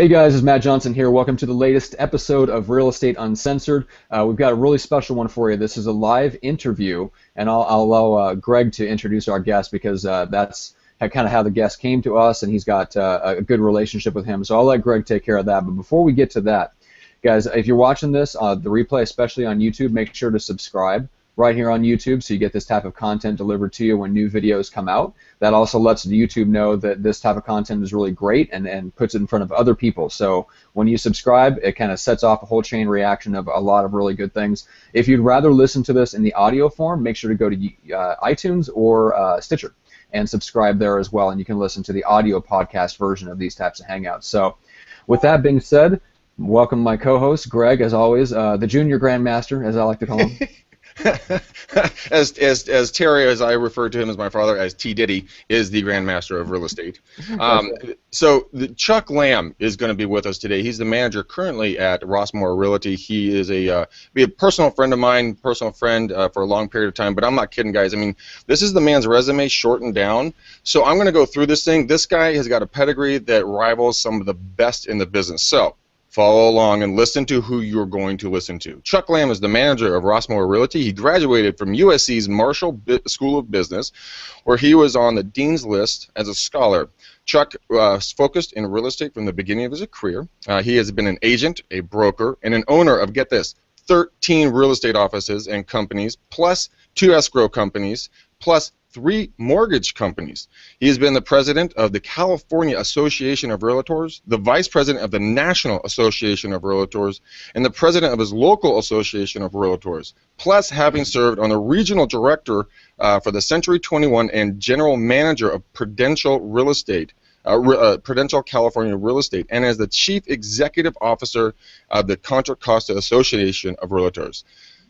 Hey guys, it's Matt Johnson here. Welcome to the latest episode of Real Estate Uncensored. We've got a really special one for you. This is a live interview, and I'll allow Greg to introduce our guest because that's kind of how the guest came to us, and he's got a good relationship with him. So I'll let Greg take care of that. But before we get to that, guys, if you're watching this, the replay, especially on YouTube, make sure to subscribe right here on YouTube so you get this type of content delivered to you when new videos come out. That also lets YouTube know that this type of content is really great and puts it in front of other people. So when you subscribe, it kind of sets off a whole chain reaction of a lot of really good things. If you'd rather listen to this in the audio form, make sure to go to iTunes or Stitcher and subscribe there as well, and you can listen to the audio podcast version of these types of hangouts. So with that being said, welcome my co-host, Greg, as always, the junior grandmaster, as I like to call him. as Terry, as I refer to him as my father, as T. Diddy, is the Grandmaster of Real Estate. So Chuck Lamb is going to be with us today. He's the manager currently at Rossmoor Realty. He is a personal friend of mine, for a long period of time, but I'm not kidding, guys. I mean, this is the man's resume shortened down. So I'm going to go through this thing. This guy has got a pedigree that rivals some of the best in the business. So follow along and listen to who you're going to listen to. Chuck Lamb is the manager of Rossmoor Realty. He graduated from USC's Marshall School of Business, where he was on the dean's list as a scholar. Chuck focused in real estate from the beginning of his career. He has been an agent, a broker, and an owner of, get this, 13 real estate offices and companies, plus 2 escrow companies, plus 3 mortgage companies. He has been the president of the California Association of Realtors, the vice president of the National Association of Realtors, and the president of his local Association of Realtors, plus having served on the regional director for the Century 21 and general manager of Prudential Real Estate, Prudential California Real Estate, and as the chief executive officer of the Contra Costa Association of Realtors.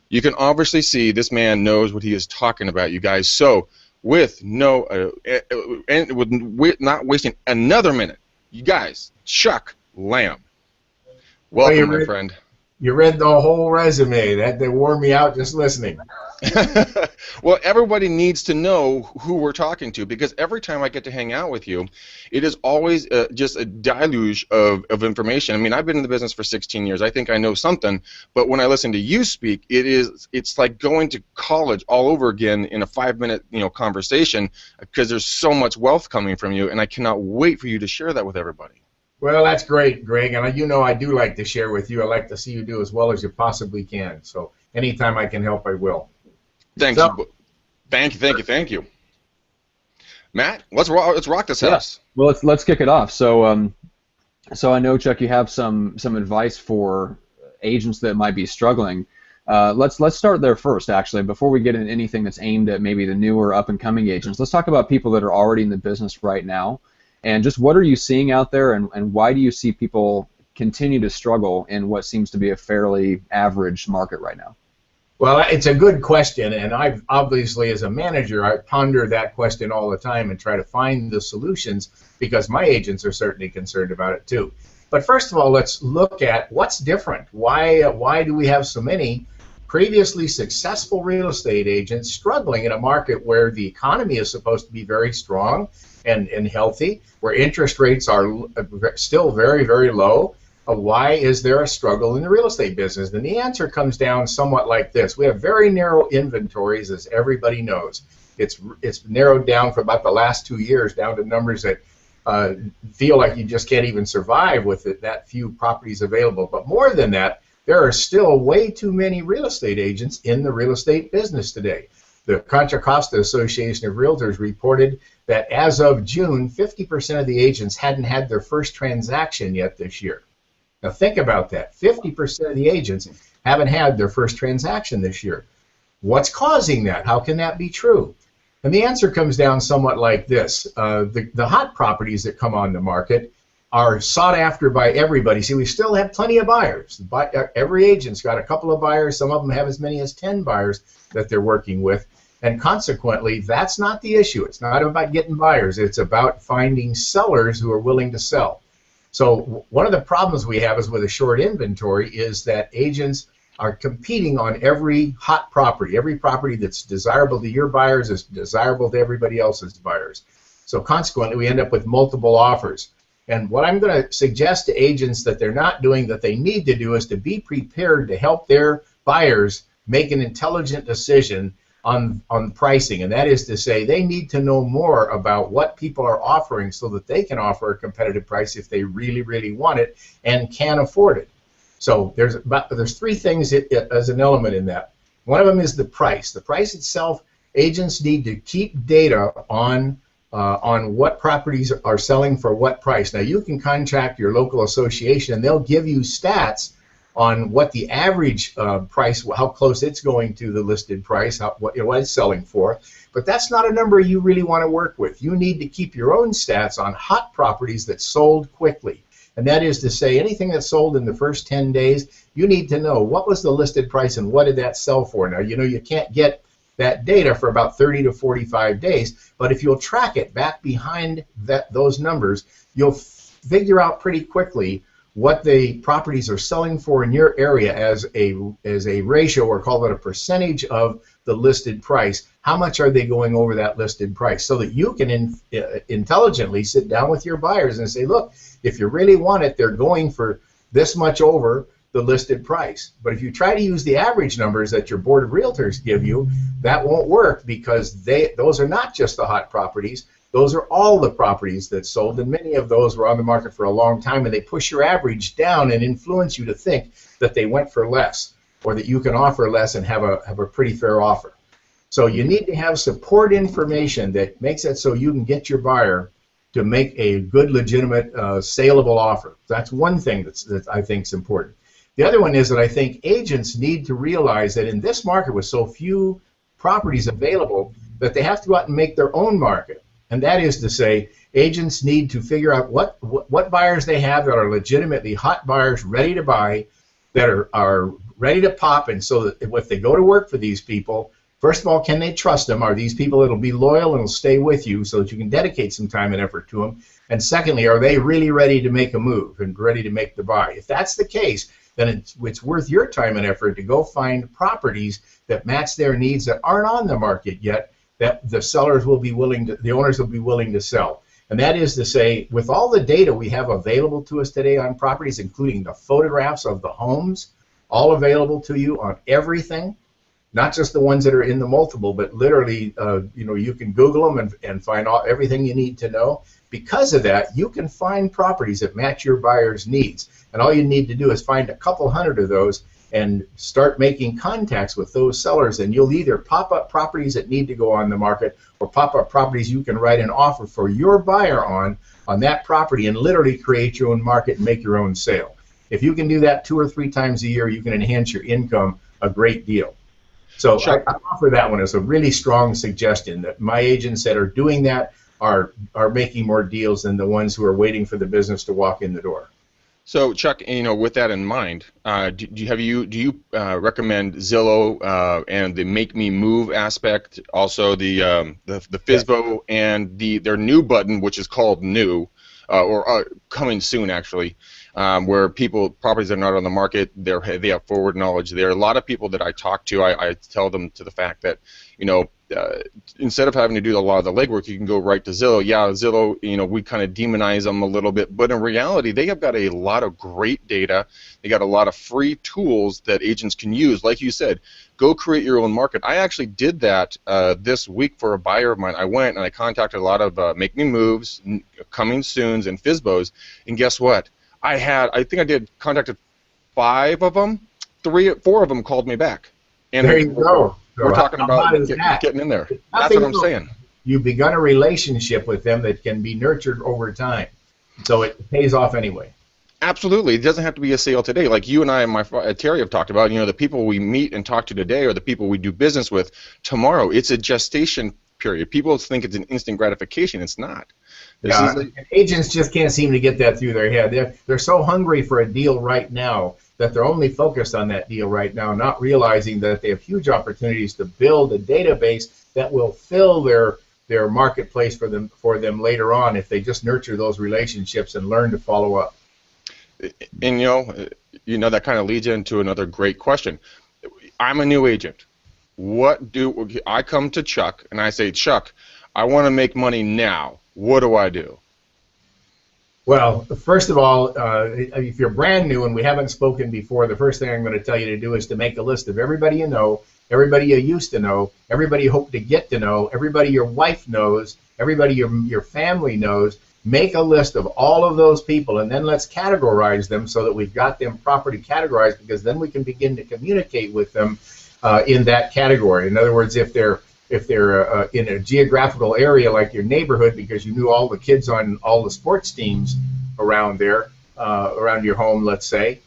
You can obviously see this man knows what he is talking about, you guys. So with not wasting another minute, you guys, Chuck Lamb. Welcome, my friend. You read the whole resume. That wore me out just listening. Well, everybody needs to know who we're talking to, because every time I get to hang out with you, it is always just a deluge of information. I mean, I've been in the business for 16 years. I think I know something, but when I listen to you speak, it's like going to college all over again in a 5-minute conversation, because there's so much wealth coming from you, and I cannot wait for you to share that with everybody. Well, that's great, Greg, and I do like to share with you. I like to see you do as well as you possibly can. So anytime I can help, I will. Thanks. Thank you. Matt, let's rock this house. Well, let's kick it off. So so I know, Chuck, you have some advice for agents that might be struggling. Let's start there first, actually, before we get into anything that's aimed at maybe the newer up and coming agents. Let's talk about people that are already in the business right now. And just what are you seeing out there, and why do you see people continue to struggle in what seems to be a fairly average market right now? Well, it's a good question, and I've obviously, as a manager, I ponder that question all the time and try to find the solutions, because my agents are certainly concerned about it too. But first of all, let's look at what's different. Why do we have so many previously successful real estate agents struggling in a market where the economy is supposed to be very strong and healthy, where interest rates are still very, very low? Why is there a struggle in the real estate business? And the answer comes down somewhat like this. We have very narrow inventories, as everybody knows. It's narrowed down for about the last 2 years down to numbers that feel like you just can't even survive with that few properties available. But more than that, there are still way too many real estate agents in the real estate business today. The Contra Costa Association of Realtors reported that as of June, 50% of the agents hadn't had their first transaction yet this year. Now think about that. 50% of the agents haven't had their first transaction this year. What's causing that? How can that be true? And the answer comes down somewhat like this. The hot properties that come on the market are sought after by everybody. See, we still have plenty of buyers. Every agent's got a couple of buyers. Some of them have as many as 10 buyers that they're working with. And consequently, that's not the issue. It's not about getting buyers. It's about finding sellers who are willing to sell. So one of the problems we have is with a short inventory is that agents are competing on every hot property. Every property that's desirable to your buyers is desirable to everybody else's buyers. So consequently, we end up with multiple offers. And what I'm going to suggest to agents that they're not doing that they need to do is to be prepared to help their buyers make an intelligent decision on pricing. And that is to say, they need to know more about what people are offering so that they can offer a competitive price if they really, really want it and can afford it. So there's three things as an element in that. One of them is the price. The price itself, agents need to keep data on what properties are selling for what price. Now, you can contact your local association, and they'll give you stats on what the average price, how close it's going to the listed price, what it's selling for. But that's not a number you really want to work with. You need to keep your own stats on hot properties that sold quickly. And that is to say, anything that sold in the first 10 days, you need to know what was the listed price and what did that sell for. Now, you can't get that data for about 30 to 45 days, but if you'll track it back behind those numbers, you'll figure out pretty quickly what the properties are selling for in your area as a ratio, or call it a percentage of the listed price. How much are they going over that listed price, so that you can intelligently sit down with your buyers and say, look, if you really want it, they're going for this much over the listed price. But if you try to use the average numbers that your board of realtors give you, that won't work, because those are not just the hot properties. Those are all the properties that sold, and many of those were on the market for a long time, and they push your average down and influence you to think that they went for less, or that you can offer less and have a pretty fair offer. So you need to have support information that makes it so you can get your buyer to make a good, legitimate, saleable offer. That's one thing that I think is important. The other one is that I think agents need to realize that in this market with so few properties available, that they have to go out and make their own market. And that is to say, agents need to figure out what buyers they have that are legitimately hot buyers ready to buy, that are ready to pop. And so that if they go to work for these people, first of all, can they trust them? Are these people that will be loyal and will stay with you so that you can dedicate some time and effort to them? And secondly, are they really ready to make a move and ready to make the buy? If that's the case, then it's worth your time and effort to go find properties that match their needs that aren't on the market yet, that the owners will be willing to sell. And that is to say, with all the data we have available to us today on properties, including the photographs of the homes, all available to you on everything, not just the ones that are in the multiple, but literally, you can Google them and find everything you need to know. Because of that, you can find properties that match your buyer's needs. And all you need to do is find a couple hundred of those and start making contacts with those sellers, and you'll either pop up properties that need to go on the market, or pop up properties you can write an offer for your buyer on that property, and literally create your own market and make your own sale. If you can do that 2 or 3 times a year, you can enhance your income a great deal. So I offer that one as a really strong suggestion, that my agents that are doing that are making more deals than the ones who are waiting for the business to walk in the door. So Chuck, with that in mind, do you recommend Zillow and the Make Me Move aspect, also the FSBO and their new button, which is called New, or coming soon actually, where properties that are not on the market, they have forward knowledge there. A lot of people that I talk to, I tell them to the fact that instead of having to do a lot of the legwork, you can go right to Zillow. Yeah, Zillow, we kind of demonize them a little bit, but in reality, they have got a lot of great data. They got a lot of free tools that agents can use. Like you said, go create your own market. I actually did that this week for a buyer of mine. I went and I contacted a lot of Make Me Moves, Coming Soons, and FSBOs, and guess what? I contacted 5 of them. 4 of them called me back. And there you go. We're talking about getting in there. That's what I'm saying. You've begun a relationship with them that can be nurtured over time. So it pays off anyway. Absolutely. It doesn't have to be a sale today. Like you and I and Terry have talked about, the people we meet and talk to today are the people we do business with tomorrow. It's a gestation period. People think it's an instant gratification. It's not. Agents just can't seem to get that through their head. They're so hungry for a deal right now that they're only focused on that deal right now, not realizing that they have huge opportunities to build a database that will fill their marketplace for them later on if they just nurture those relationships and learn to follow up. And that kind of leads into another great question. I'm a new agent. I come to Chuck and I say, Chuck, I want to make money now. What do I do? Well, first of all, if you're brand new and we haven't spoken before, the first thing I'm going to tell you to do is to make a list of everybody you know, everybody you used to know, everybody you hope to get to know, everybody your wife knows, everybody your family knows. Make a list of all of those people, and then let's categorize them so that we've got them properly categorized, because then we can begin to communicate with them in that category. In other words, if they're in a geographical area like your neighborhood because you knew all the kids on all the sports teams around there, around your home, let's say,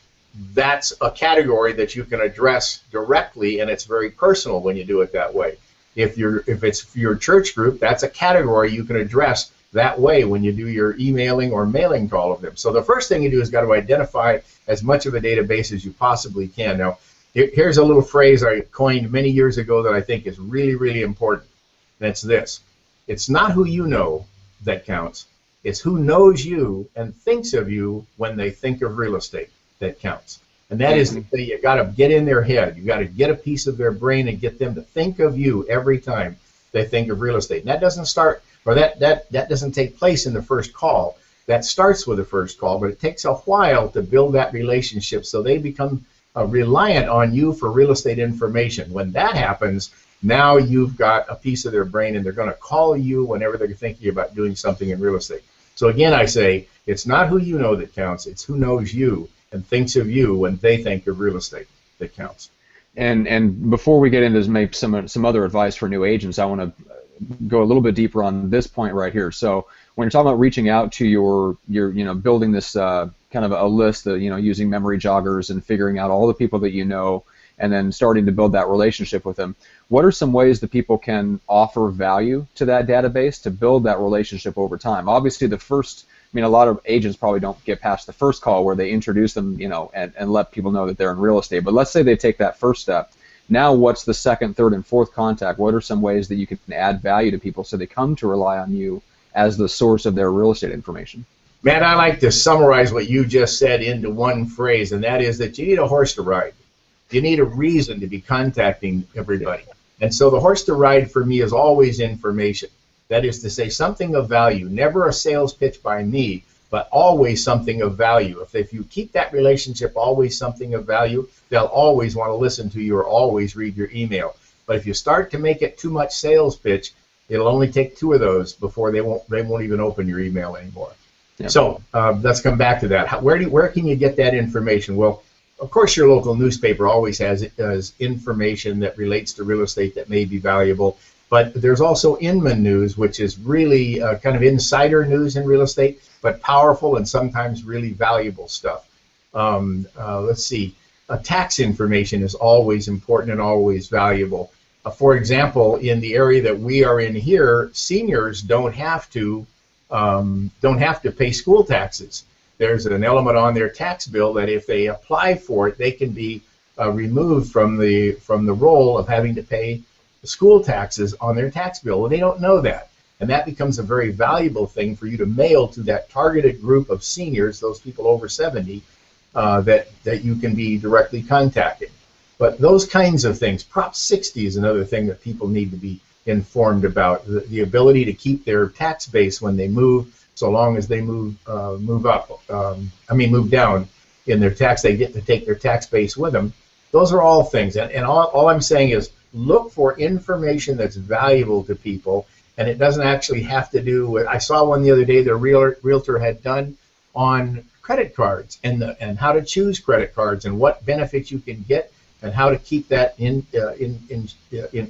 that's a category that you can address directly, and it's very personal when you do it that way. If it's your church group, that's a category you can address that way when you do your emailing or mailing to all of them. So the first thing you do is got to identify as much of a database as you possibly can. Now, here's a little phrase I coined many years ago that I think is really, really important. And it's this. It's not who you know that counts. It's who knows you and thinks of you when they think of real estate that counts. And that is, you got to get in their head. You got to get a piece of their brain and get them to think of you every time they think of real estate. And that doesn't start, or that doesn't take place in the first call. That starts with the first call, but it takes a while to build that relationship so they become reliant on you for real estate information. When that happens, now you've got a piece of their brain, and they're going to call you whenever they're thinking about doing something in real estate. So again, I say, it's not who you know that counts, it's who knows you and thinks of you when they think of real estate that counts. And before we get into maybe some other advice for new agents, I want to go a little bit deeper on this point right here. So when you're talking about reaching out to your building this kind of a list, using memory joggers and figuring out all the people that you know, and then starting to build that relationship with them, what are some ways that people can offer value to that database to build that relationship over time? Obviously, a lot of agents probably don't get past the first call where they introduce them, and let people know that they're in real estate. But let's say they take that first step. Now, what's the second, third, and fourth contact? What are some ways that you can add value to people so they come to rely on you as the source of their real estate information? Matt, I like to summarize what you just said into one phrase, and that is that you need a horse to ride. You need a reason to be contacting everybody. And so the horse to ride for me is always information. That is to say, something of value. Never a sales pitch by me, but always something of value. If you keep that relationship always something of value, they'll always want to listen to you or always read your email. But if you start to make it too much sales pitch, it'll only take 2 of those before they won't even open your email anymore. Yep. So let's come back to that. Where can you get that information? Well, of course, your local newspaper always has information that relates to real estate that may be valuable. But there's also Inman News, which is really kind of insider news in real estate, but powerful and sometimes really valuable stuff. Let's see. Tax information is always important and always valuable. For example, in the area that we are in here, seniors don't have to pay school taxes. There's an element on their tax bill that if they apply for it, they can be removed from the role of having to pay school taxes on their tax bill. Well, they don't know that, and that becomes a very valuable thing for you to mail to that targeted group of seniors, those people over 70, that you can be directly contacting. But those kinds of things, Prop 60 is another thing that people need to be informed about. The ability to keep their tax base when they move, so long as they move down in their tax, they get to take their tax base with them. Those are all things, and all I'm saying is look for information that's valuable to people, and it doesn't actually have to do with, I saw one the other day that a realtor had done on credit cards and how to choose credit cards and what benefits you can get and how to keep that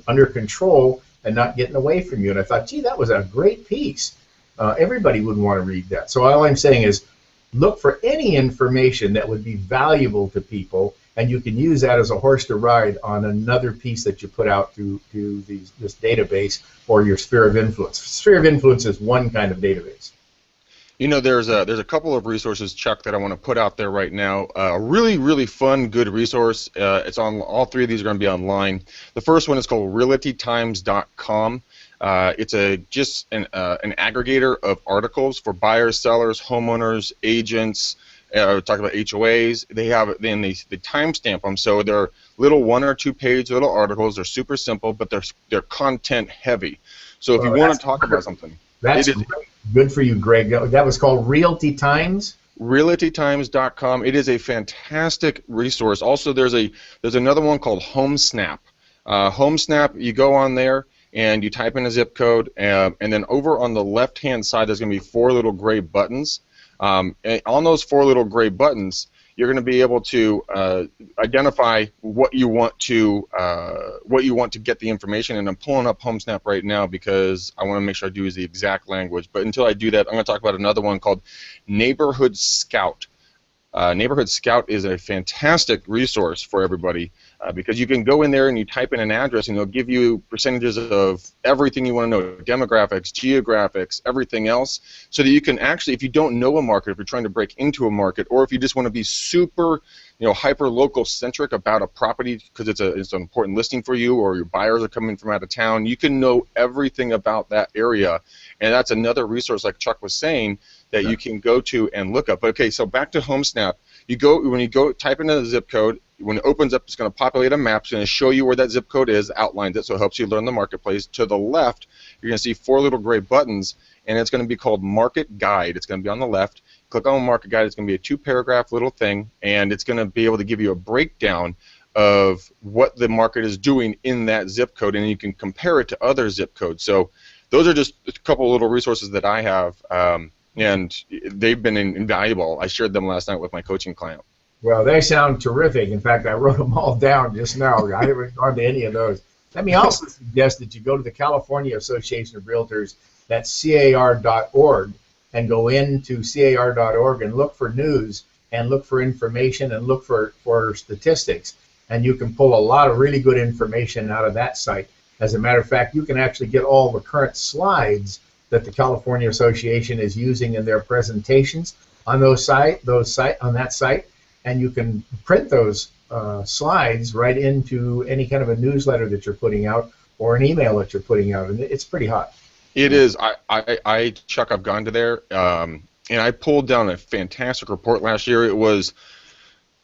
under control and not getting away from you. And I thought, gee, that was a great piece. Everybody would want to read that. So all I'm saying is look for any information that would be valuable to people, and you can use that as a horse to ride on another piece that you put out to this database or your sphere of influence. Sphere of influence is one kind of database. There's a couple of resources, Chuck, that I want to put out there right now. A really, really fun, good resource. It's on, all 3 of these are going to be online. The first one is called RealtyTimes.com. It's just an aggregator of articles for buyers, sellers, homeowners, agents. Talk about HOAs. They timestamp them, so they're little 1 or 2 page little articles. They're super simple, but they're content heavy. So if you want to talk about something, that's great. Good for you, Greg. That was called Realty Times. RealtyTimes.com. It is a fantastic resource. Also, there's another one called HomeSnap. HomeSnap, you go on there and you type in a zip code, and then over on the left-hand side, there's going to be 4 little gray buttons. And on those 4 little gray buttons, you're going to be able to identify what you want to get the information. And I'm pulling up HomeSnap right now because I want to make sure I do the exact language. But until I do that, I'm going to talk about another one called Neighborhood Scout. Neighborhood Scout is a fantastic resource for everybody because you can go in there and you type in an address and it'll give you percentages of everything you want to know, demographics, geographics, everything else, so that you can actually, if you don't know a market, if you're trying to break into a market, or if you just want to be super, hyper local centric about a property because it's an important listing for you, or your buyers are coming from out of town, you can know everything about that area. And that's another resource, like Chuck was saying, that you can go to and look up. Okay, so back to HomeSnap. When you go type in a zip code, when it opens up, it's going to populate a map. It's going to show you where that zip code is, outlines it, so it helps you learn the marketplace. To the left, you're going to see 4 little gray buttons, and it's going to be called Market Guide. It's going to be on the left. Click on Market Guide. It's going to be a 2-paragraph little thing, and it's going to be able to give you a breakdown of what the market is doing in that zip code, and you can compare it to other zip codes. So those are just a couple of little resources that I have. And they've been invaluable. I shared them last night with my coaching client. Well, they sound terrific. In fact, I wrote them all down just now. I haven't gone to any of those. Let me also suggest that you go to the California Association of Realtors, that's CAR.org, and go into CAR.org and look for news and look for information and look for statistics. And you can pull a lot of really good information out of that site. As a matter of fact, you can actually get all the current slides that the California Association is using in their presentations on that site, and you can print those slides right into any kind of a newsletter that you're putting out or an email that you're putting out, and it's pretty hot. It is. Chuck, I've gone to there, and I pulled down a fantastic report last year. It was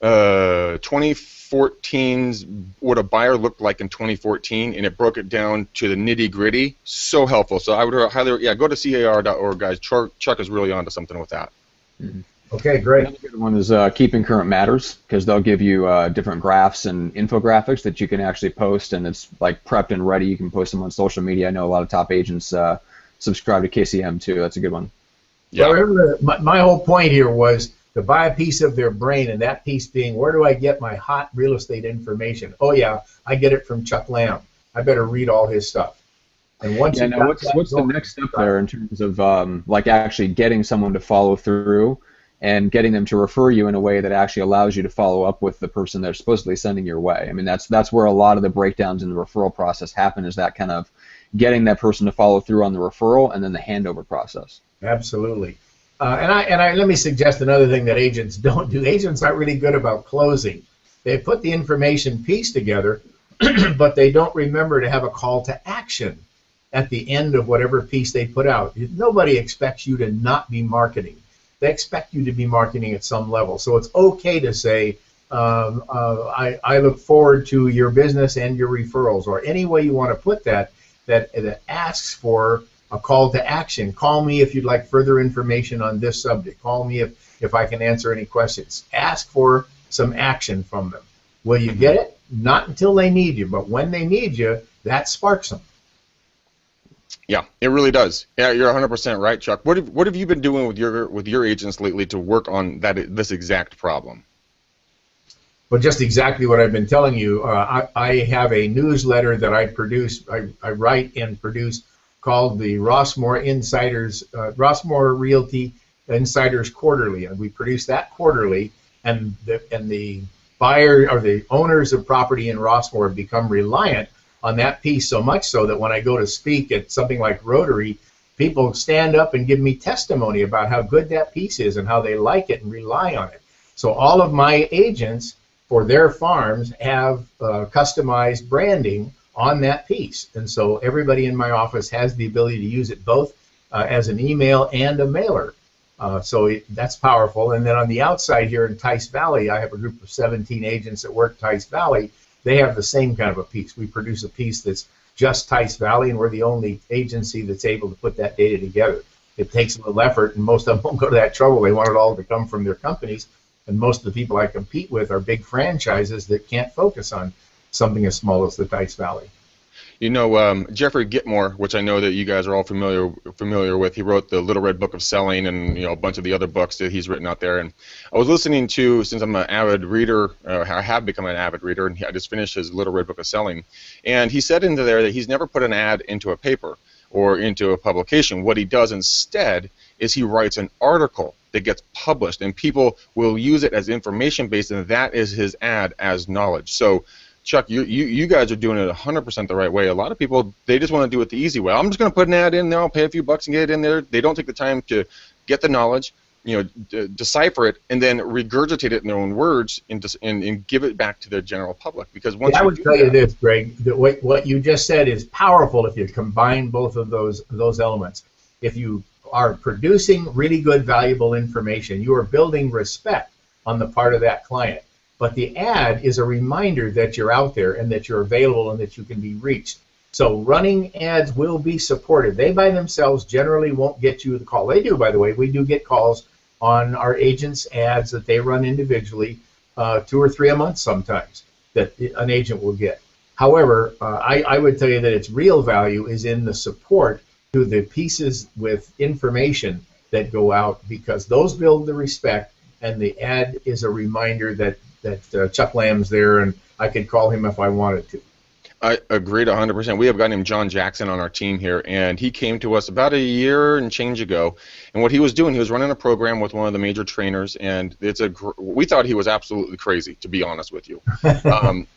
2014's what a buyer looked like in 2014, and it broke it down to the nitty-gritty. So helpful. So I would highly, go to CAR.org, guys. Chuck is really onto something with that. Mm-hmm. Okay, great. Another good one is Keeping Current Matters, because they'll give you different graphs and infographics that you can actually post, and it's like prepped and ready. You can post them on social media. I know a lot of top agents subscribe to KCM too. That's a good one. Yeah. Well, my whole point here was to buy a piece of their brain, and that piece being, where do I get my hot real estate information? Oh yeah, I get it from Chuck Lamb. I better read all his stuff. And once what's the next step there in terms of like actually getting someone to follow through and getting them to refer you in a way that actually allows you to follow up with the person they're supposedly sending your way? I mean, that's where a lot of the breakdowns in the referral process happen, is that kind of getting that person to follow through on the referral and then the handover process. Absolutely. And let me suggest another thing that agents don't do. Agents aren't really good about closing. They put the information piece together, but they don't remember to have a call to action at the end of whatever piece they put out. Nobody expects you to not be marketing. They expect you to be marketing at some level. So it's okay to say, I look forward to your business and your referrals, or any way you want to put that asks for a call to action. Call me if you'd like further information on this subject. Call me if I can answer any questions. Ask for some action from them. Will you get it? Not until they need you, but when they need you, that sparks them. Yeah, it really does. Yeah, you're 100% right, Chuck. What have you been doing with your agents lately to work on this exact problem? Well, just exactly what I've been telling you. I have a newsletter that I produce. I write and produce, called the Rossmoor Realty Insiders Quarterly, and we produce that quarterly. And the buyer or the owners of property in Rossmoor have become reliant on that piece, so much so that when I go to speak at something like Rotary, people stand up and give me testimony about how good that piece is and how they like it and rely on it. So all of my agents for their farms have customized branding on that piece, and so everybody in my office has the ability to use it both as an email and a mailer. That's powerful. And then on the outside here in Tice Valley, I have a group of 17 agents that work Tice Valley. They have the same kind of a piece. We produce a piece that's just Tice Valley, and we're the only agency that's able to put that data together. it takes a little effort, and most of them won't go to that trouble. They want it all to come from their companies, and most of the people I compete with are big franchises that can't focus on something as small as the Tice Valley. You know, Jeffrey Gitmore, which I know that you guys are all familiar with, he wrote the Little Red Book of Selling and, you know, a bunch of the other books that he's written out there. And I was listening to, since I'm an avid reader, I have become an avid reader, and I just finished his Little Red Book of Selling. And he said into there that he's never put an ad into a paper or into a publication. What he does instead is he writes an article that gets published, and people will use it as information based, and that is his ad as knowledge. So Chuck, you guys are doing it 100% the right way. A lot of people, they just want to do it the easy way. I'm just going to put an ad in there, I'll pay a few bucks and get it in there. They don't take the time to get the knowledge, you know, decipher it, and then regurgitate it in their own words and give it back to the general public. Because once I would tell you this, Greg, that what you just said is powerful if you combine both of those elements. If you are producing really good, valuable information, you are building respect on the part of that client. But the ad is a reminder that you're out there and that you're available and that you can be reached. So running ads will be supported. They by themselves generally won't get you the call. They do, by the way. We do get calls on our agents' ads that they run individually, 2 or 3 a month sometimes, that an agent will get. However, I would tell you that its real value is in the support to the pieces with information that go out, because those build the respect, and the ad is a reminder that Chuck Lamb's there, and I could call him if I wanted to. I agreed 100%. We have a guy named John Jackson on our team here, and he came to us about a year and change ago. And what he was doing, he was running a program with one of the major trainers, and we thought he was absolutely crazy, to be honest with you.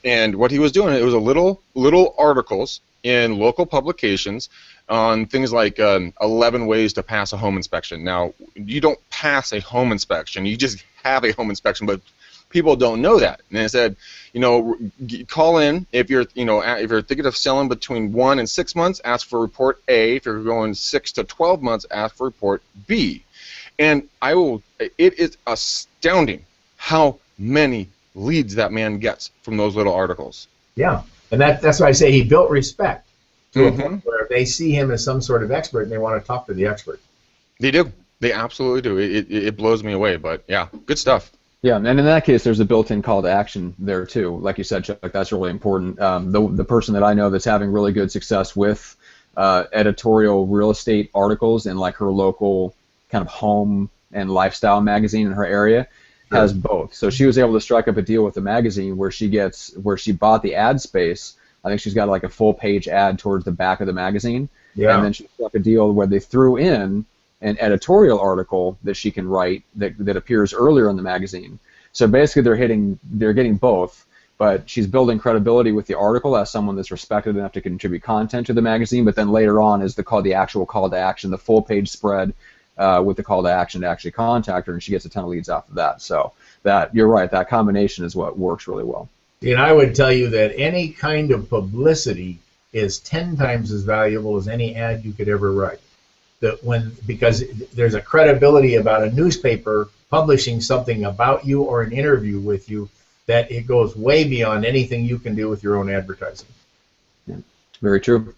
And what he was doing, it was a little articles in local publications on things like 11 ways to pass a home inspection. Now, you don't pass a home inspection; you just have a home inspection, but people don't know that. And they said, you know, call in if you're, you know, if you're thinking of selling between 1 and 6 months, ask for report A. If you're going 6 to 12 months, ask for report B. And it is astounding how many leads that man gets from those little articles. Yeah, and that's why I say he built respect to a point where they see him as some sort of expert and they want to talk to the expert. They do. They absolutely do. It blows me away, but yeah, good stuff. Yeah, and in that case, there's a built-in call to action there too. Like you said, Chuck, that's really important. The person that I know that's having really good success with editorial real estate articles in like her local kind of home and lifestyle magazine in her area has both. So she was able to strike up a deal with the magazine where she bought the ad space. I think she's got like a full-page ad towards the back of the magazine, and then she struck a deal where they threw in an editorial article that she can write that appears earlier in the magazine. So basically they're getting both, but she's building credibility with the article as someone that's respected enough to contribute content to the magazine, but then later on is the actual call to action, the full page spread with the call to action to actually contact her, and she gets a ton of leads off of that. So that, you're right, that combination is what works really well. And I would tell you that any kind of publicity is 10 times as valuable as any ad you could ever write. Because there's a credibility about a newspaper publishing something about you or an interview with you that it goes way beyond anything you can do with your own advertising. Yeah, very true.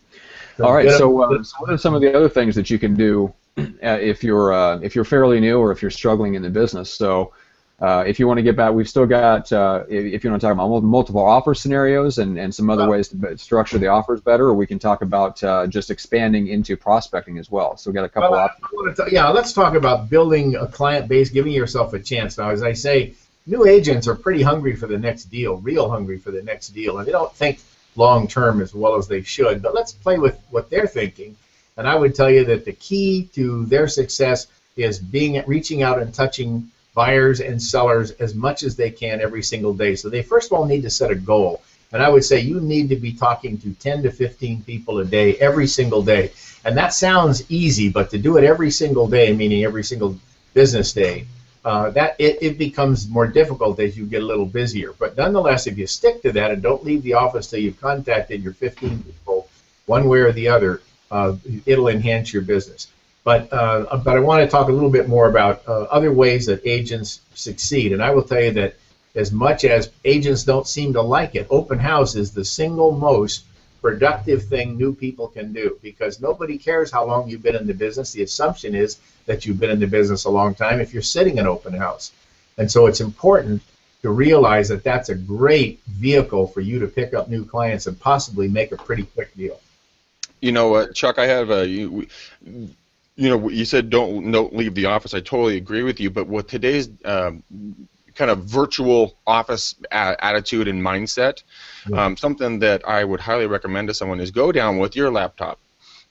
All right, so what are some of the other things that you can do if you're fairly new or if you're struggling in the business? So if you want to get back, we've still got, if you want to talk about multiple offer scenarios and some other ways to structure the offers better, or we can talk about just expanding into prospecting as well. So we've got a couple options. Let's talk about building a client base, giving yourself a chance. Now, as I say, new agents are pretty hungry for the next deal, real hungry for the next deal, and they don't think long term as well as they should. But let's play with what they're thinking. And I would tell you that the key to their success is reaching out and touching buyers and sellers as much as they can every single day. So they first of all need to set a goal. And I would say you need to be talking to 10 to 15 people a day, every single day. And that sounds easy, but to do it every single day, meaning every single business day, it becomes more difficult as you get a little busier. But nonetheless, if you stick to that and don't leave the office till you've contacted your 15 people, one way or the other, it'll enhance your business. But I want to talk a little bit more about other ways that agents succeed. And I will tell you that as much as agents don't seem to like it, open house is the single most productive thing new people can do, because nobody cares how long you've been in the business. The assumption is that you've been in the business a long time if you're sitting an open house. And so it's important to realize that that's a great vehicle for you to pick up new clients and possibly make a pretty quick deal. You know what, Chuck, I have you know, you said don't leave the office. I totally agree with you, but with today's kind of virtual office attitude and mindset, something that I would highly recommend to someone is go down with your laptop,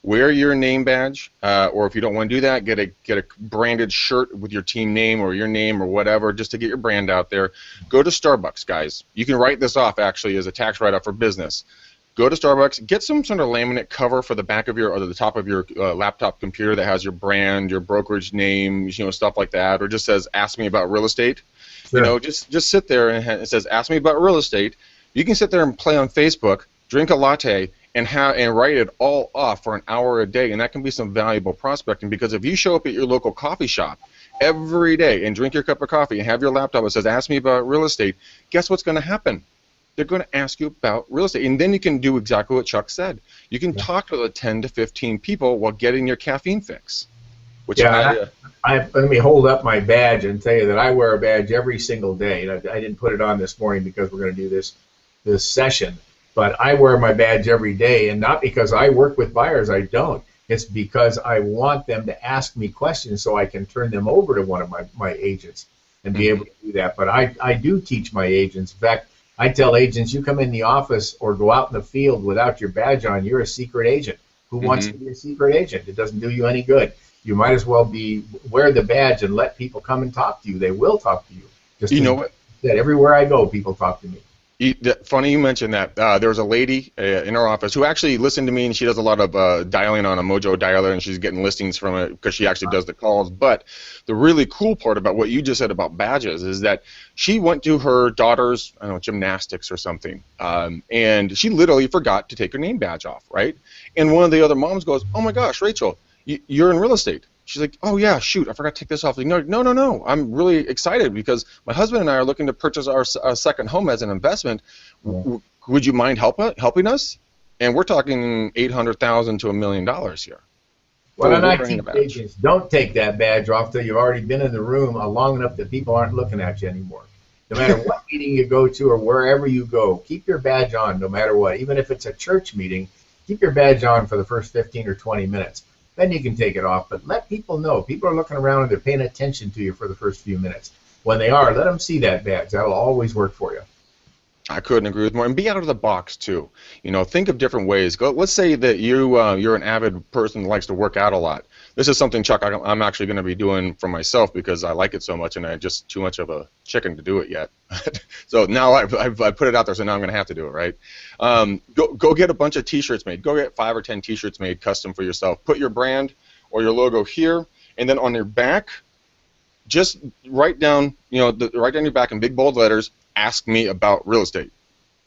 wear your name badge, or if you don't want to do that, get a branded shirt with your team name or your name or whatever, just to get your brand out there. Go to Starbucks, guys. You can write this off actually as a tax write-off for business. Go to Starbucks, get some sort of laminate cover for the back of your or the top of your laptop computer that has your brand, your brokerage name, you know, stuff like that, or just says "Ask me about real estate." Sure. You know, just sit there and it says "Ask me about real estate." You can sit there and play on Facebook, drink a latte, and write it all off for an hour a day, and that can be some valuable prospecting, because if you show up at your local coffee shop every day and drink your cup of coffee and have your laptop that says "Ask me about real estate," guess what's going to happen? They're going to ask you about real estate, and then you can do exactly what Chuck said. You can talk to the 10 to 15 people while getting your caffeine fix. Which let me hold up my badge and tell you that I wear a badge every single day. I didn't put it on this morning because we're going to do this session, but I wear my badge every day, and not because I work with buyers. I don't. It's because I want them to ask me questions so I can turn them over to one of my agents and be able to do that. But I do teach my agents. In fact, I tell agents, you come in the office or go out in the field without your badge on, you're a secret agent. Who wants to be a secret agent? It doesn't do you any good. You might as well wear the badge and let people come and talk to you. They will talk to you. Just you know what? Everywhere I go, people talk to me. Funny you mentioned that. There was a lady in our office who actually listened to me, and she does a lot of dialing on a Mojo dialer, and she's getting listings from it because she actually does the calls. But the really cool part about what you just said about badges is that she went to her daughter's, I don't know, gymnastics or something, and she literally forgot to take her name badge off, right? And one of the other moms goes, "Oh my gosh, Rachel, you're in real estate." She's like, "Oh yeah, shoot, I forgot to take this off." Like, no. I'm really excited because my husband and I are looking to purchase our second home as an investment. Would you mind helping us? And we're talking $800,000 to $1 million here. Well, and I teach agents, don't take that badge off till you've already been in the room long enough that people aren't looking at you anymore. No matter what meeting you go to or wherever you go, keep your badge on no matter what. Even if it's a church meeting, keep your badge on for the first 15 or 20 minutes. Then you can take it off, but let people know. People are looking around and they're paying attention to you for the first few minutes. When they are, let them see that badge. That'll always work for you. I couldn't agree with more. And be out of the box too. You know, think of different ways. Let's say that you're an avid person that likes to work out a lot. This is something, Chuck, I'm actually going to be doing for myself because I like it so much, and I'm just too much of a chicken to do it yet. So now I've put it out there, so now I'm going to have to do it, right? Go get a bunch of T-shirts made. Go get 5 or 10 T-shirts made custom for yourself. Put your brand or your logo here, and then on your back, just write down, write down your back in big bold letters, "Ask me about real estate,"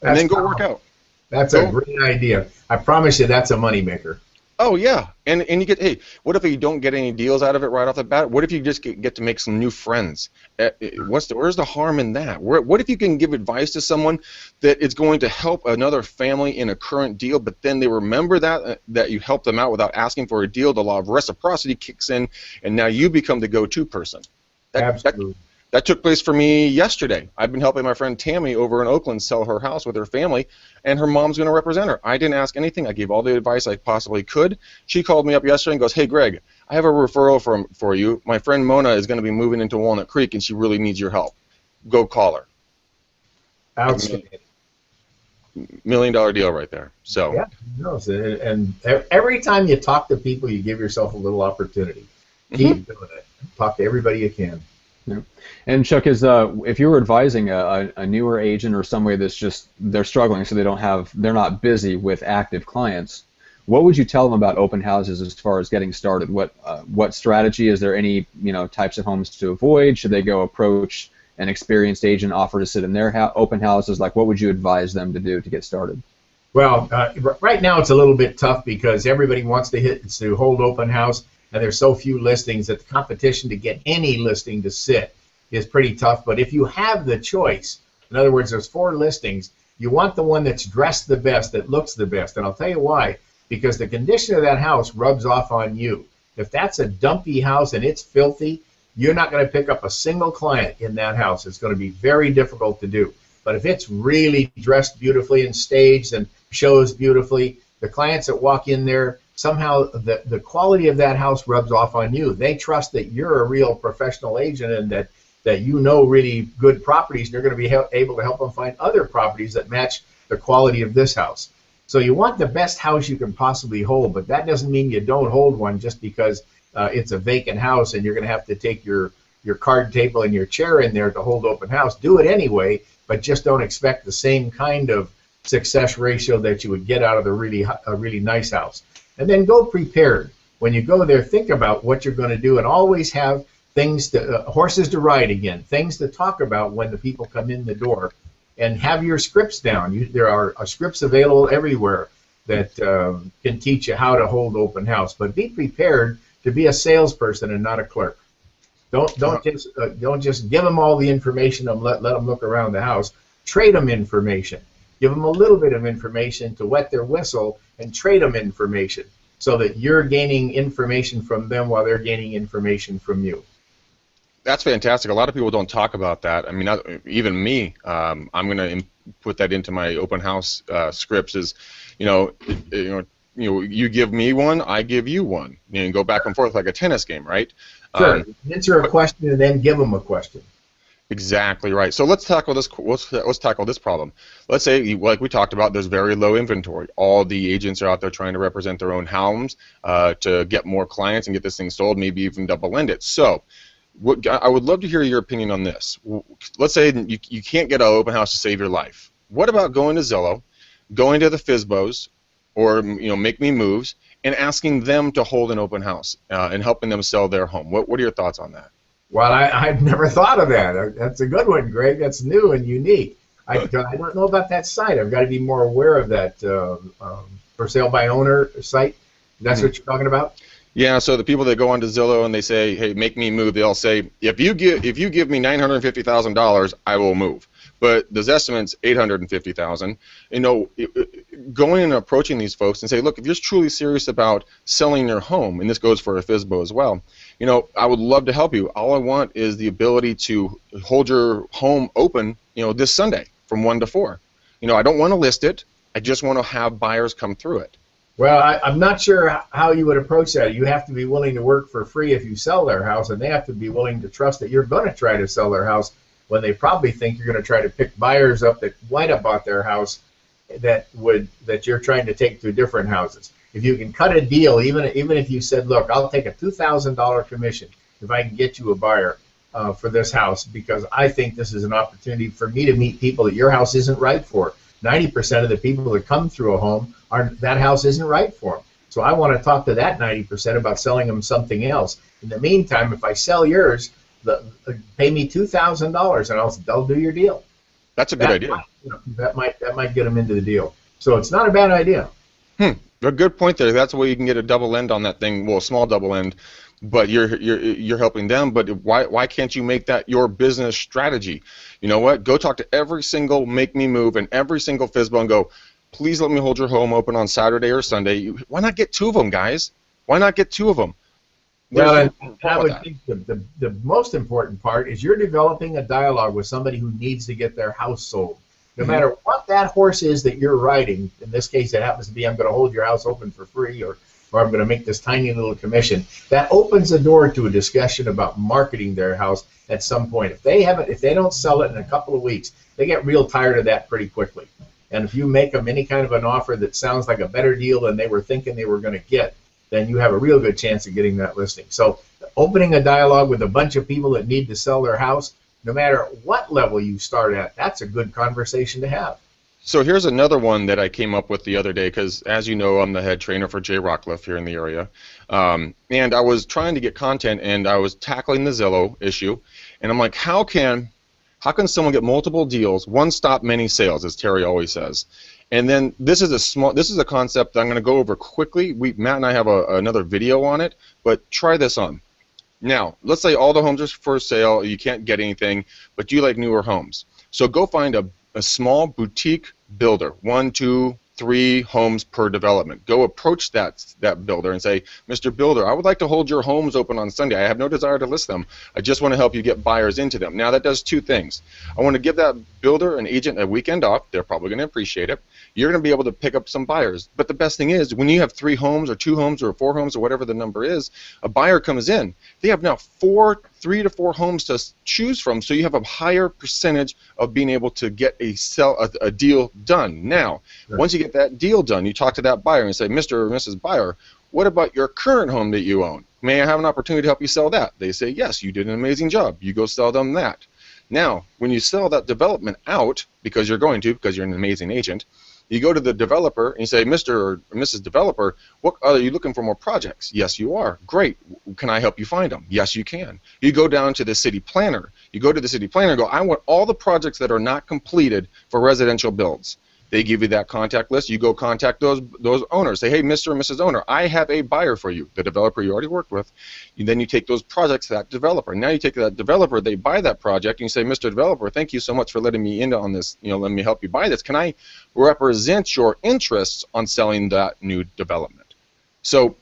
and then go work out. That's a great idea. I promise you that's a moneymaker. Oh, yeah. And you get, hey, what if you don't get any deals out of it right off the bat? What if you just get to make some new friends? Where's the harm in that? What if you can give advice to someone that is going to help another family in a current deal, but then they remember that you helped them out without asking for a deal? The law of reciprocity kicks in, and now you become the go-to person. Absolutely. That took place for me yesterday. I've been helping my friend Tammy over in Oakland sell her house with her family, and her mom's going to represent her. I didn't ask anything. I gave all the advice I possibly could. She called me up yesterday and goes, "Hey, Greg, I have a referral for you. My friend Mona is going to be moving into Walnut Creek, and she really needs your help. Go call her." Outstanding. $1 million deal right there. So. Yeah, and every time you talk to people, you give yourself a little opportunity. Keep doing it. Talk to everybody you can. Yeah. And Chuck, if you were advising a newer agent or somebody that's just they're struggling, so they're not busy with active clients, what would you tell them about open houses as far as getting started? What strategy? Is there any types of homes to avoid? Should they go approach an experienced agent, offer to sit in their open houses? Like, what would you advise them to do to get started? Well, right now it's a little bit tough because everybody wants to hold open house. And there's so few listings that the competition to get any listing to sit is pretty tough. But if you have the choice, in other words, there's 4 listings, You want the one that's dressed the best, that looks the best. And I'll tell you why. Because the condition of that house rubs off on you. If that's a dumpy house and it's filthy, you're not going to pick up a single client in that house. It's going to be very difficult to do. But if it's really dressed beautifully and staged and shows beautifully, the clients that walk in there, somehow the quality of that house rubs off on you. They trust that you're a real professional agent and that you know really good properties, and you're going to be able to help them find other properties that match the quality of this house. So you want the best house you can possibly hold, but that doesn't mean you don't hold one just because it's a vacant house and you're going to have to take your card table and your chair in there to hold open house. Do it anyway, but just don't expect the same kind of success ratio that you would get out of a really nice house. And then go prepared. When you go there, think about what you're going to do and always have things horses to ride again, things to talk about when the people come in the door, and have your scripts down. There are scripts available everywhere that can teach you how to hold open house. But be prepared to be a salesperson and not a clerk. Don't just give them all the information and let them look around the house. Trade them information. Give them a little bit of information to wet their whistle and trade them information so that you're gaining information from them while they're gaining information from you. That's fantastic. A lot of people don't talk about that. I mean, even me, I'm going to put that into my open house scripts. Is, you give me one, I give you one. You go back and forth like a tennis game, right? Sure. Answer a question and then give them a question. Exactly right. So let's tackle this. Let's tackle this problem. Let's say, like we talked about, there's very low inventory. All the agents are out there trying to represent their own homes to get more clients and get this thing sold, maybe even double end it. So I would love to hear your opinion on this. Let's say you can't get an open house to save your life. What about going to Zillow, going to the FSBOs, or Make Me Moves, and asking them to hold an open house and helping them sell their home? What are your thoughts on that? Well, I've never thought of that. That's a good one, Greg. That's new and unique. I don't know about that site. I've got to be more aware of that for sale by owner site. That's what you're talking about? Yeah, so the people that go onto Zillow and they say, "Hey, make me move," they'll say, "If you give me $950,000, I will move." But the estimate's $850,000. Going and approaching these folks and say, "Look, if you're truly serious about selling your home," and this goes for a FSBO as well, I would love to help you. All I want is the ability to hold your home open, this Sunday from 1 to 4. I don't want to list it. I just want to have buyers come through it. Well, I'm not sure how you would approach that. You have to be willing to work for free if you sell their house, and they have to be willing to trust that you're going to try to sell their house when they probably think you're going to try to pick buyers up that might have bought their house that you're trying to take to different houses. If you can cut a deal, even if you said, "Look, I'll take a $2,000 commission if I can get you a buyer for this house, because I think this is an opportunity for me to meet people that your house isn't right for." 90% of the people that come through a home that house isn't right for them. So I want to talk to that 90% about selling them something else. In the meantime, if I sell yours, pay me $2,000 and they'll do your deal. That's a good idea. That might get them into the deal. So it's not a bad idea. A good point there. That's where you can get a double end on that thing. Well, a small double end, but you're helping them. But why can't you make that your business strategy? You know what? Go talk to every single Make Me Move and every single FSBO and go, "Please let me hold your home open on Saturday or Sunday." Why not get 2 of them, guys? Why not get 2 of them? Well, I would think the most important part is you're developing a dialogue with somebody who needs to get their house sold. No matter what that horse is that you're riding, in this case it happens to be, "I'm going to hold your house open for free," or "I'm going to make this tiny little commission," that opens the door to a discussion about marketing their house at some point. If they don't sell it in a couple of weeks, they get real tired of that pretty quickly. And if you make them any kind of an offer that sounds like a better deal than they were thinking they were going to get, then you have a real good chance of getting that listing. So opening a dialogue with a bunch of people that need to sell their house, no matter what level you start at, that's a good conversation to have. So here's another one that I came up with the other day, because as you know, I'm the head trainer for Jay Rockcliffe here in the area. And I was trying to get content, and I was tackling the Zillow issue. And I'm like, how can someone get multiple deals, one stop, many sales, as Terry always says? And then this is a concept that I'm going to go over quickly. Matt and I have another video on it, but try this on. Now, let's say all the homes are for sale, you can't get anything, but you like newer homes. So go find a small boutique builder, 1, 2, 3 homes per development. Go approach that builder and say, Mr. Builder, I would like to hold your homes open on Sunday. I have no desire to list them. I just want to help you get buyers into them. Now that does two things. I want to give that builder, an agent, a weekend off. They're probably going to appreciate it. You're going to be able to pick up some buyers. But the best thing is, when you have 3 homes or 2 homes or 4 homes or whatever the number is, a buyer comes in. They have now 3 to 4 homes to choose from, so you have a higher percentage of being able to get a deal done. Now, once you get that deal done, you talk to that buyer and say, Mr. or Mrs. Buyer, what about your current home that you own? May I have an opportunity to help you sell that? They say, yes, you did an amazing job. You go sell them that. Now, when you sell that development out, because you're going to, because you're an amazing agent, you go to the developer and you say, Mr. or Mrs. Developer, what are you looking for more projects? Yes, you are. Great. Can I help you find them? Yes, you can. You go down to the city planner. You go to the city planner and go, I want all the projects that are not completed for residential builds. They give you that contact list. You go contact those owners. Say, hey, Mr. or Mrs. Owner, I have a buyer for you, the developer you already worked with. Then you take those projects to that developer. Now you take that developer, they buy that project, and you say, Mr. Developer, thank you so much for letting me in on this. Let me help you buy this. Can I represent your interests on selling that new development? So,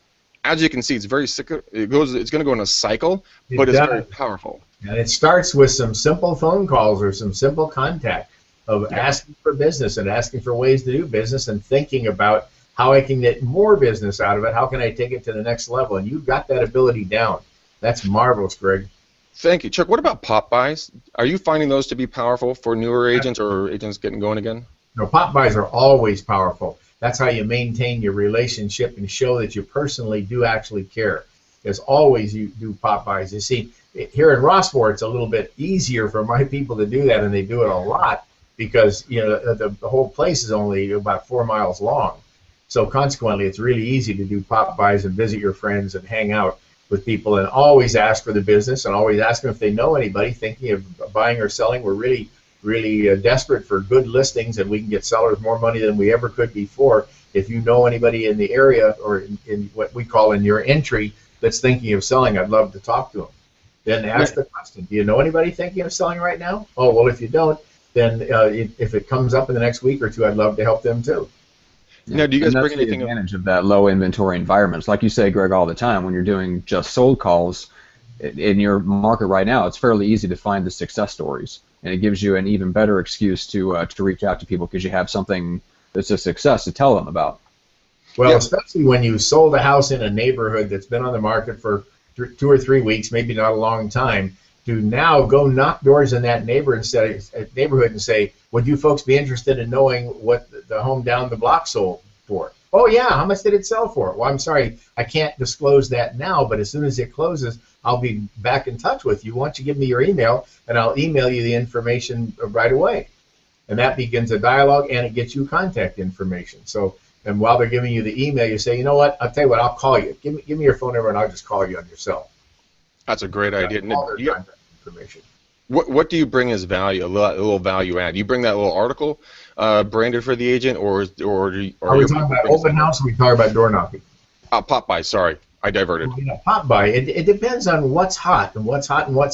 as you can see, it's very sick. It's going to go in a cycle, but it's very powerful. And it starts with some simple phone calls or some simple contact of asking for business and asking for ways to do business and thinking about how I can get more business out of it, how can I take it to the next level, and you've got that ability down. That's marvelous, Greg. Thank you. Chuck, what about pop buys? Are you finding those to be powerful for newer agents or agents getting going again? No, pop buys are always powerful. That's how you maintain your relationship and show that you personally do actually care. As always, you do pop buys. You see, here in Rossmoor, it's a little bit easier for my people to do that, and they do it a lot, because the whole place is only about 4 miles long. So consequently, it's really easy to do pop buys and visit your friends and hang out with people and always ask for the business and always ask them if they know anybody thinking of buying or selling. We're really, really desperate for good listings, and we can get sellers more money than we ever could before. If you know anybody in the area or in what we call in your entry that's thinking of selling, I'd love to talk to them. Then ask the question, do you know anybody thinking of selling right now? Oh, well, if you don't, then if it comes up in the next week or two, I'd love to help them too. Yeah. Now, do you guys bring anything? The advantage of that low inventory environment. It's like you say, Greg, all the time. When you're doing just sold calls in your market right now, it's fairly easy to find the success stories, and it gives you an even better excuse to reach out to people because you have something that's a success to tell them about. Well, especially when you sold a house in a neighborhood that's been on the market for 2 or 3 weeks, maybe not a long time, to now go knock doors in that neighborhood and say, would you folks be interested in knowing what the home down the block sold for? Oh, yeah, how much did it sell for? Well, I'm sorry, I can't disclose that now, but as soon as it closes, I'll be back in touch with you. Why don't you give me your email, and I'll email you the information right away. And that begins a dialogue, and it gets you contact information. So, and while they're giving you the email, you say, you know what, I'll tell you what, I'll call you. Give me your phone number, and I'll just call you on your cell. That's a great idea. Information. What do you bring as value? A little value add. You bring that little article branded for the agent, or are we talking about open house, or are we talking about door knocking? Pop by. Sorry, I diverted. Well, pop by. It depends on what's hot and what's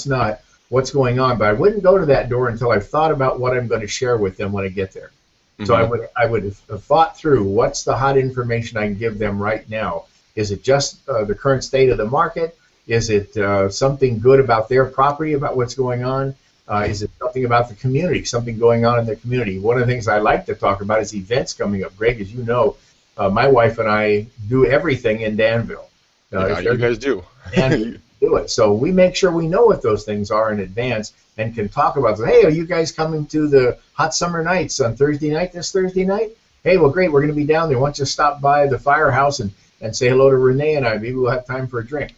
not, what's going on. But I wouldn't go to that door until I've thought about what I'm going to share with them when I get there. Mm-hmm. So I would have thought through what's the hot information I can give them right now. Is it just the current state of the market? Is it something good about their property, about what's going on? Is it something about the community, something going on in the community? One of the things I like to talk about is events coming up. Greg, as you know, my wife and I do everything in Danville. You guys do. And do it. So we make sure we know what those things are in advance and can talk about them. Hey, are you guys coming to the Hot Summer Nights on Thursday night, this Thursday night? Hey, well, great. We're going to be down there. Why don't you stop by the firehouse and say hello to Renee and I? Maybe we'll have time for a drink.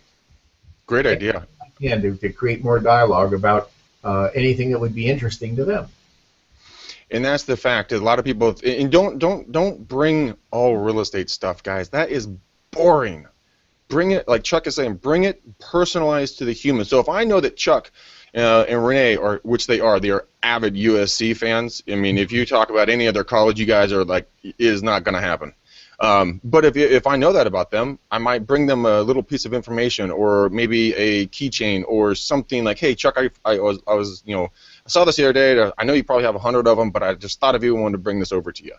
Great idea. And to create more dialogue about anything that would be interesting to them. And that's the fact. A lot of people, and don't bring all real estate stuff, guys. That is boring. Bring it, like Chuck is saying, bring it personalized to the human. So if I know that Chuck and Renee, which they are avid USC fans. I mean, if you talk about any other college, you guys are like, it is not going to happen. But if I know that about them, I might bring them a little piece of information, or maybe a keychain, or something like, hey, Chuck, I was I saw this the other day. I know you probably have 100 of them, but I just thought of you and wanted to bring this over to you.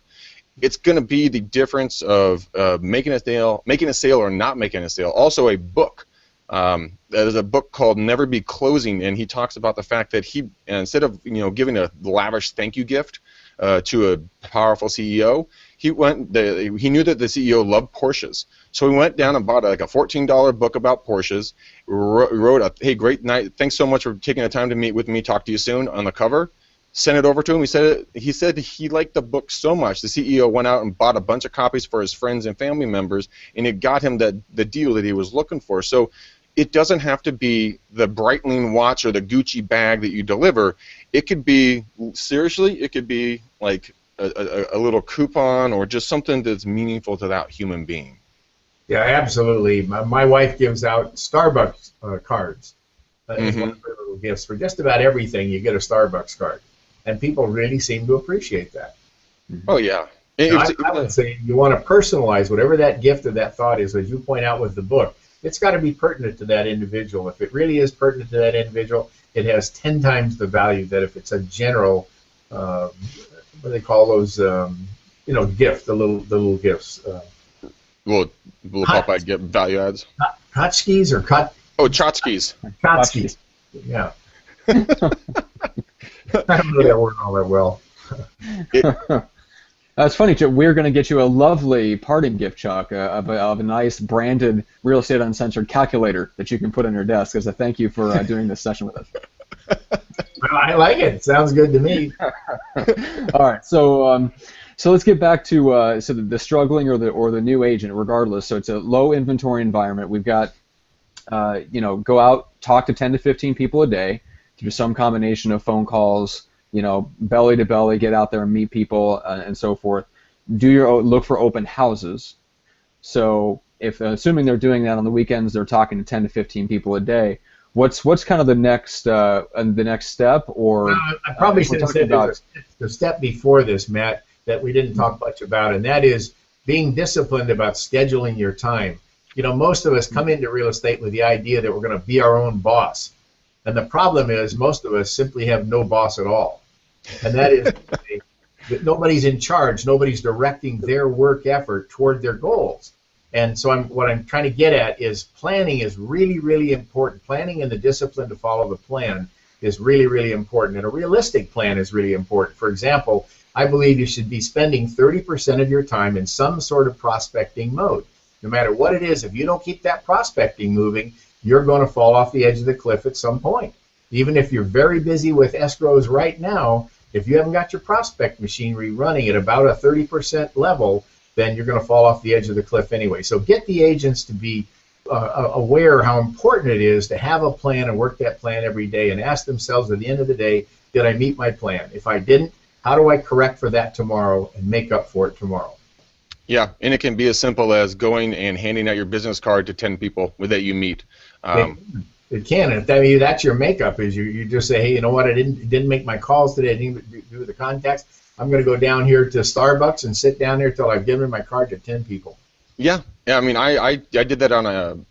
It's going to be the difference of making a sale or not making a sale. Also, a book. There's a book called Never Be Closing, and he talks about the fact that he, instead of giving a lavish thank you gift to a powerful CEO, he knew that the CEO loved Porsches, so he went down and bought like a $14 book about Porsches. Wrote a, hey, great night, thanks so much for taking the time to meet with me. Talk to you soon on the cover. Sent it over to him. He said he liked the book so much. The CEO went out and bought a bunch of copies for his friends and family members, and it got him the deal that he was looking for. So it doesn't have to be the Breitling watch or the Gucci bag that you deliver. It could be, seriously, it could be like a little coupon or just something that's meaningful to that human being. Yeah, absolutely. My wife gives out Starbucks cards as one of her little gifts. For just about everything, you get a Starbucks card. And people really seem to appreciate that. Oh, yeah. I would say you want to personalize whatever that gift or that thought is, as you point out with the book. It's got to be pertinent to that individual. If it really is pertinent to that individual, it has 10 times the value that if it's a general, what do they call those, gift, the little gifts. Little Popeye gift value adds. Hotchkies or tchotchkes. Tchotchkes. Yeah. I don't know that word all that well. That's funny, Chuck. We're going to get you a lovely parting gift, Chuck, of a nice branded Real Estate Uncensored calculator that you can put on your desk as a thank you for doing this session with us. Well, I like it. Sounds good to me. All right, so let's get back to the struggling or the new agent, regardless. So it's a low inventory environment. We've got go out, talk to 10 to 15 people a day through some combination of phone calls, belly to belly, get out there and meet people and so forth. Look for open houses. So if assuming they're doing that on the weekends, they're talking to 10 to 15 people a day. What's kind of the next step? Or I probably should have said there's a step before this, Matt, that we didn't talk much about, and that is being disciplined about scheduling your time. Most of us come into real estate with the idea that we're going to be our own boss. And the problem is most of us simply have no boss at all. And that is that nobody's in charge. Nobody's directing their work effort toward their goals. And so what I'm trying to get at is planning is really, really important. Planning and the discipline to follow the plan is really, really important. And a realistic plan is really important. For example, I believe you should be spending 30% of your time in some sort of prospecting mode. No matter what it is, if you don't keep that prospecting moving, you're going to fall off the edge of the cliff at some point. Even if you're very busy with escrows right now, if you haven't got your prospect machinery running at about a 30% level, then you're going to fall off the edge of the cliff anyway. So get the agents to be aware how important it is to have a plan and work that plan every day and ask themselves at the end of the day, did I meet my plan? If I didn't, how do I correct for that tomorrow and make up for it tomorrow? Yeah, and it can be as simple as going and handing out your business card to 10 people that you meet. It can. If that's your makeup, is you just say, hey, you know what? I didn't make my calls today. I didn't do the contacts. I'm going to go down here to Starbucks and sit down there till I've given my card to 10 people. Yeah. I mean, I did that on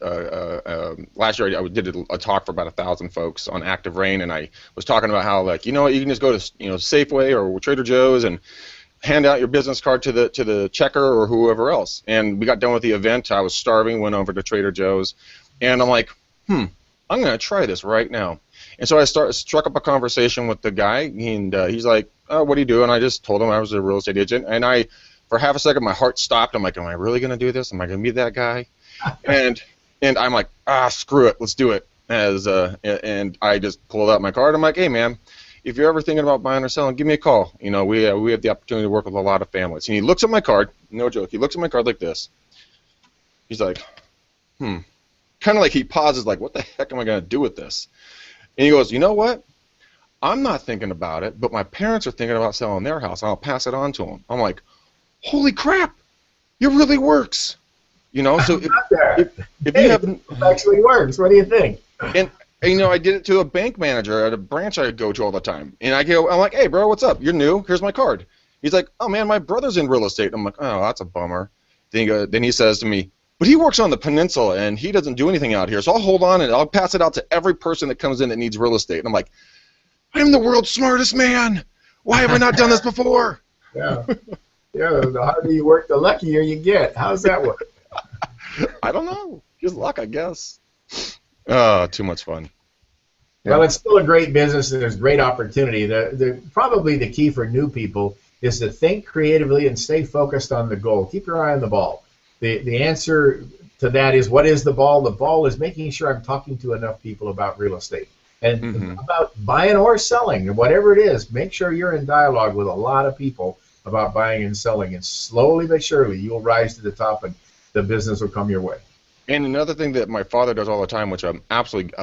last year. I did a talk for about 1,000 folks on Active Rain, and I was talking about how, like, you can just go to Safeway or Trader Joe's and hand out your business card to the checker or whoever else. And we got done with the event. I was starving, went over to Trader Joe's, and I'm like, I'm going to try this right now. And so I struck up a conversation with the guy, and he's like, oh, what do you do? And I just told him I was a real estate agent. And for half a second, my heart stopped. I'm like, am I really going to do this? Am I going to be that guy? and I'm like, screw it, let's do it. And I just pulled out my card. I'm like, hey, man, if you're ever thinking about buying or selling, give me a call. We have the opportunity to work with a lot of families. And he looks at my card, no joke, he looks at my card like this. He's like, kind of like he pauses like, what the heck am I going to do with this? And he goes, you know what? I'm not thinking about it, but my parents are thinking about selling their house, and I'll pass it on to them. I'm like, holy crap, it really works. So if you haven't... It actually works. What do you think? And I did it to a bank manager at a branch I go to all the time. And I'm like, hey, bro, what's up? You're new. Here's my card. He's like, oh, man, my brother's in real estate. I'm like, oh, that's a bummer. Then he says to me, but he works on the peninsula, and he doesn't do anything out here, so I'll hold on, and I'll pass it out to every person that comes in that needs real estate. And I'm like, I'm the world's smartest man. Why have I not done this before? Yeah. Yeah, the harder you work, the luckier you get. How's that work? I don't know. Just luck, I guess. Too much fun. Well, it's still a great business, and there's great opportunity. Probably the key for new people is to think creatively and stay focused on the goal. Keep your eye on the ball. The answer to that is, what is the ball? The ball is making sure I'm talking to enough people about real estate and about buying or selling, whatever it is. Make sure you're in dialogue with a lot of people about buying and selling, and slowly but surely you'll rise to the top, and the business will come your way. And another thing that my father does all the time, which I'm absolutely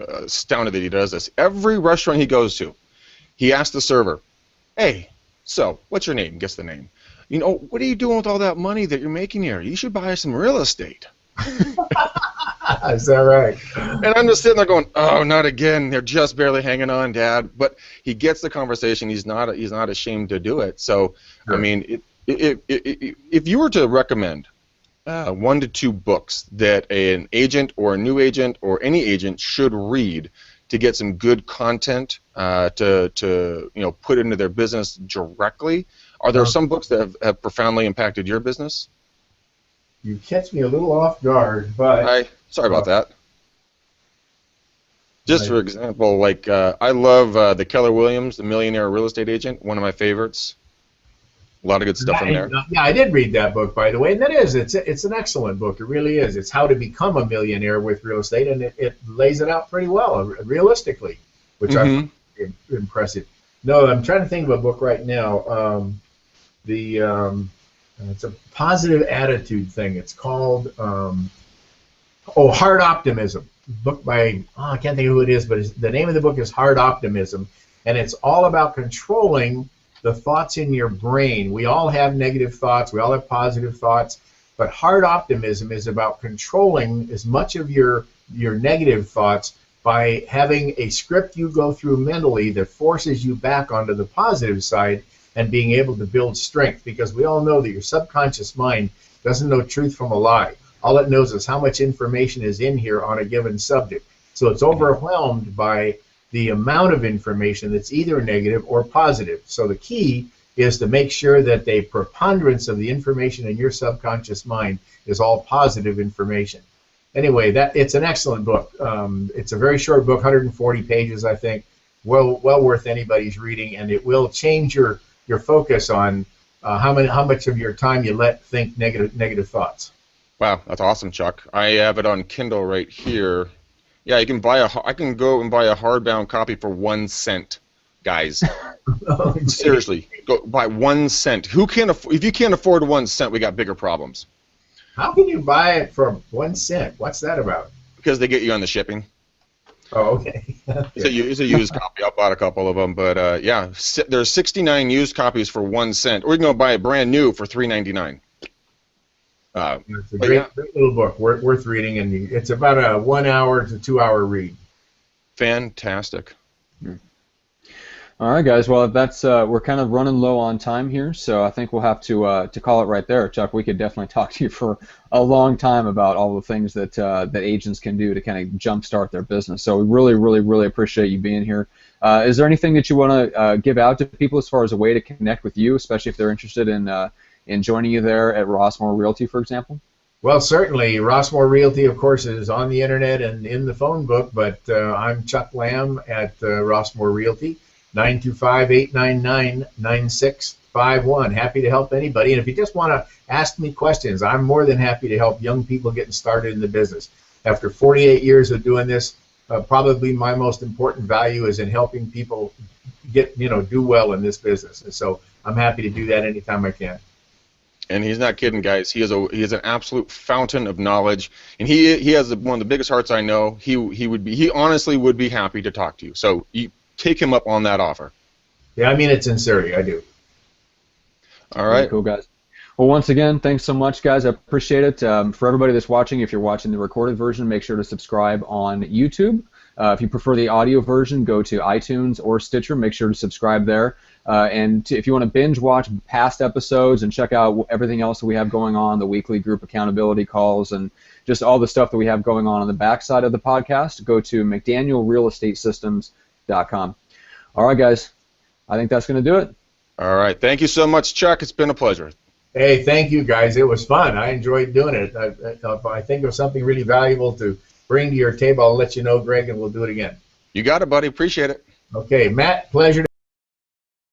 astounded that he does this, every restaurant he goes to, he asks the server, hey, so what's your name? Guess the name. You know, what are you doing with all that money that you're making here? You should buy some real estate. Is that right? And I'm just sitting there going, oh, not again. They're just barely hanging on, Dad. But he gets the conversation. He's not ashamed to do it. So, sure. I mean, if you were to recommend 1 to 2 books that an agent or a new agent or any agent should read to get some good content to put into their business directly, are there some books that have profoundly impacted your business? You catch me a little off guard, but... Sorry about that. Just for example, like I love the Keller Williams, The Millionaire Real Estate Agent, one of my favorites. A lot of good stuff in there. Yeah, I did read that book, by the way, and it's an excellent book. It really is. It's how to become a millionaire with real estate, and it lays it out pretty well, realistically, which I find impressive. No, I'm trying to think of a book right now. It's a positive attitude thing. It's called Hard Optimism. Book by I can't think of who it is, but the name of the book is Hard Optimism, and it's all about controlling the thoughts in your brain. We all have negative thoughts. We all have positive thoughts, but hard optimism is about controlling as much of your negative thoughts by having a script you go through mentally that forces you back onto the positive side and being able to build strength, because we all know that your subconscious mind doesn't know truth from a lie. All it knows is how much information is in here on a given subject. So it's overwhelmed by the amount of information that's either negative or positive. So the key is to make sure that the preponderance of the information in your subconscious mind is all positive information. Anyway, it's an excellent book. It's a very short book, 140 pages, I think. Well worth anybody's reading, and it will change your focus on how much of your time you let think negative thoughts. Wow, that's awesome, Chuck. I have it on Kindle right here. Yeah, you can I can go and buy a hardbound copy for 1 cent, guys. Seriously, go buy 1 cent. If you can't afford 1 cent, we got bigger problems. How can you buy it for 1 cent? What's that about? Because they get you on the shipping. Oh, okay. It's a used copy. I bought a couple of them, but yeah, there's 69 used copies for 1 cent, or you can go buy a brand new for $3.99. It's a great little book, worth reading, and it's about a 1 hour to 2 hour read. Fantastic. All right, guys. Well, that's we're kind of running low on time here, so I think we'll have to call it right there. Chuck, we could definitely talk to you for a long time about all the things that that agents can do to kind of jumpstart their business. So we really, really, really appreciate you being here. Is there anything that you want to give out to people as far as a way to connect with you, especially if they're interested in joining you there at Rossmoor Realty, for example? Well, certainly. Rossmoor Realty, of course, is on the internet and in the phone book, but I'm Chuck Lamb at Rossmoor Realty, 925-899-9651. Happy to help anybody. And if you just want to ask me questions, I'm more than happy to help young people getting started in the business. After 48 years of doing this, probably my most important value is in helping people do well in this business. And so I'm happy to do that anytime I can. And he's not kidding, guys. He is an absolute fountain of knowledge, and he has one of the biggest hearts I know. He honestly would be happy to talk to you. So you take him up on that offer. Yeah, I mean it sincerely. I do. All right. Cool, guys. Well, once again, thanks so much, guys. I appreciate it. For everybody that's watching, if you're watching the recorded version, make sure to subscribe on YouTube. If you prefer the audio version, go to iTunes or Stitcher. Make sure to subscribe there. If you want to binge watch past episodes and check out everything else that we have going on, the weekly group accountability calls and just all the stuff that we have going on the backside of the podcast, go to McDanielRealEstateSystems.com. All right, guys. I think that's going to do it. All right. Thank you so much, Chuck. It's been a pleasure. Hey, thank you, guys. It was fun. I enjoyed doing it. If I think of something really valuable to bring to your table, I'll let you know, Greg, and we'll do it again. You got it, buddy. Appreciate it. Okay, Matt, pleasure.